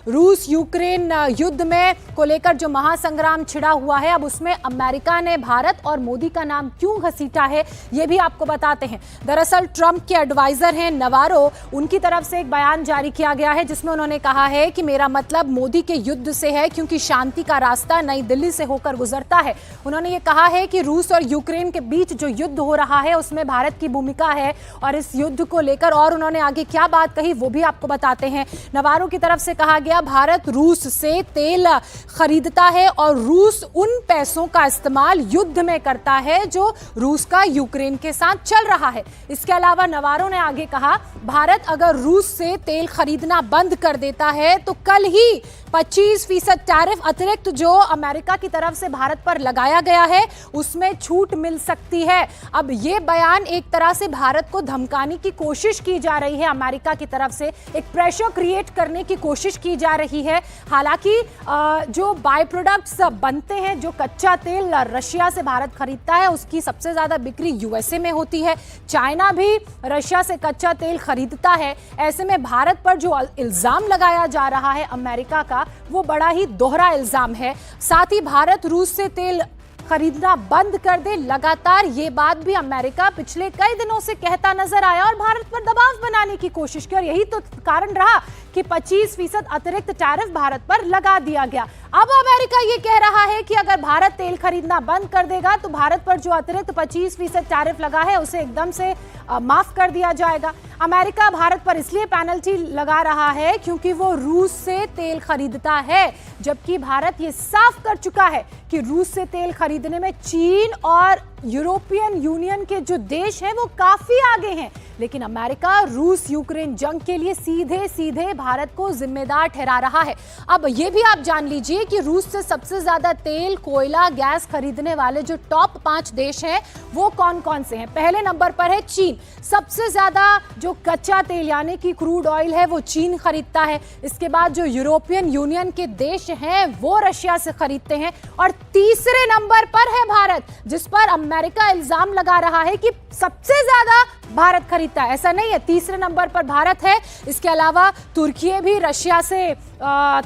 रूस यूक्रेन युद्ध में को लेकर जो महासंग्राम छिड़ा हुआ है, अब उसमें अमेरिका ने भारत और मोदी का नाम क्यों घसीटा है, ये भी आपको बताते हैं। दरअसल ट्रंप के एडवाइजर हैं नवारो, उनकी तरफ से एक बयान जारी किया गया है जिसमें उन्होंने कहा है कि मेरा मतलब मोदी के युद्ध से है, क्योंकि शांति का रास्ता नई दिल्ली से होकर गुजरता है। उन्होंने ये कहा है कि रूस और यूक्रेन के बीच जो युद्ध हो रहा है उसमें भारत की भूमिका है, और इस युद्ध को लेकर और उन्होंने आगे क्या बात कही वो भी आपको बताते हैं। नवारो की तरफ से कहा गया, भारत रूस से तेल खरीदता है और रूस उन पैसों का इस्तेमाल युद्ध में करता है जो रूस का यूक्रेन के साथ चल रहा है। इसके अलावा नवारो ने आगे कहा, भारत अगर रूस से तेल खरीदना बंद कर देता है तो कल ही 25% टैरिफ अतिरिक्त जो अमेरिका की तरफ से भारत पर लगाया गया है उसमें छूट मिल सकती है। अब ये बयान एक तरह से भारत को धमकाने की कोशिश की जा रही है, अमेरिका की तरफ से एक प्रेशर क्रिएट करने की कोशिश की जा रही है। हालांकि जो बाय प्रोडक्ट्स बनते हैं, जो कच्चा तेल रशिया से भारत खरीदता है, उसकी सबसे ज्यादा बिक्री यूएसए में होती है। चाइना भी रशिया से कच्चा तेल खरीदता है। ऐसे में भारत पर जो इल्जाम लगाया जा रहा है अमेरिका का, वो बड़ा ही दोहरा इल्जाम है। साथ ही भारत रूस से तेल खरीदना बंद कर दे, लगातार ये बात भी अमेरिका पिछले कई दिनों से कहता नजर आया और भारत पर दबाव बनाने की कोशिश की, और यही तो कारण रहा कि 25% अतिरिक्त टैरिफ भारत पर लगा दिया गया। अब अमेरिका ये कह रहा है कि अगर भारत तेल खरीदना बंद कर देगा तो भारत पर जो अतिरिक्त 25% टैरिफ लगा है उसे एकदम से माफ कर दिया जाएगा। अमेरिका भारत पर इसलिए पेनल्टी लगा रहा है क्योंकि वो रूस से तेल खरीदता है, जबकि भारत ये साफ कर चुका है कि रूस से तेल खरीदने में चीन और यूरोपियन यूनियन के जो देश हैं वो काफी आगे हैं। लेकिन अमेरिका रूस यूक्रेन जंग के लिए सीधे सीधे भारत को जिम्मेदार ठहरा रहा है। अब ये भी आप जान लीजिए कि रूस से सबसे ज्यादा तेल, कोयला, गैस खरीदने वाले जो टॉप 5 देश हैं वो कौन कौन से हैं। पहले नंबर पर है चीन। सबसे ज्यादा जो कच्चा तेल यानी कि क्रूड ऑयल है वो चीन खरीदता है। इसके बाद जो यूरोपियन यूनियन के देश हैं वो रशिया से खरीदते हैं, और तीसरे नंबर पर है भारत, जिस पर अमेरिका इल्जाम लगा रहा है कि सबसे ज्यादा भारत खरीदता है। ऐसा नहीं है, तीसरे नंबर पर भारत है। इसके अलावा तुर्की भी रशिया से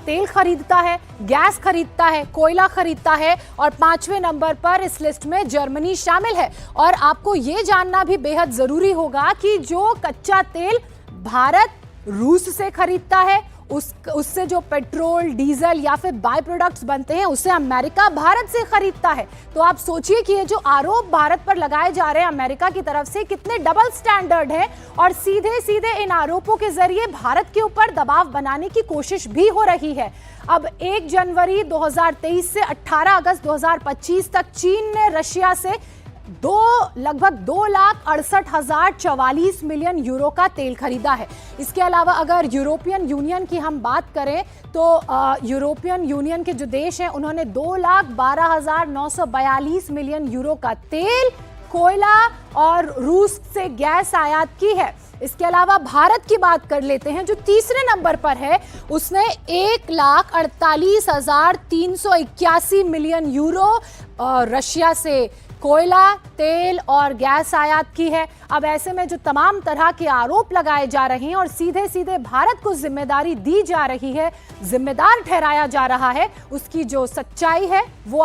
तेल खरीदता है, गैस खरीदता है, कोयला खरीदता है, और 5वें नंबर पर इस लिस्ट में जर्मनी शामिल है। और आपको ये जानना भी बेहद जरूरी होगा कि जो कच्चा तेल भारत रूस से खरीदता है उससे जो पेट्रोल, डीजल या फिर बाय प्रोडक्ट्स बनते हैं उसे अमेरिका भारत से खरीदता है। तो आप सोचिए कि ये जो आरोप भारत पर लगाए जा रहे हैं अमेरिका की तरफ से कितने डबल स्टैंडर्ड है, और सीधे सीधे इन आरोपों के जरिए भारत के ऊपर दबाव बनाने की कोशिश भी हो रही है। अब 1 जनवरी 2023 से 18 अगस्त 2025 तक चीन ने रशिया से लगभग 2,68,044 मिलियन यूरो का तेल खरीदा है। इसके अलावा अगर यूरोपियन यूनियन की हम बात करें तो यूरोपियन यूनियन के जो देश हैं उन्होंने 2,12,942 मिलियन यूरो का तेल, कोयला और रूस से गैस आयात की है। इसके अलावा भारत की बात कर लेते हैं जो तीसरे नंबर पर है, उसने 1,48,381 मिलियन यूरो रशिया से कोयला, तेल और गैस आयात की है। अब ऐसे में जो तमाम तरह के आरोप लगाए जा रहे हैं और सीधे सीधे भारत को जिम्मेदारी दी जा रही है, जिम्मेदार ठहराया जा रहा है, उसकी जो सच्चाई है वो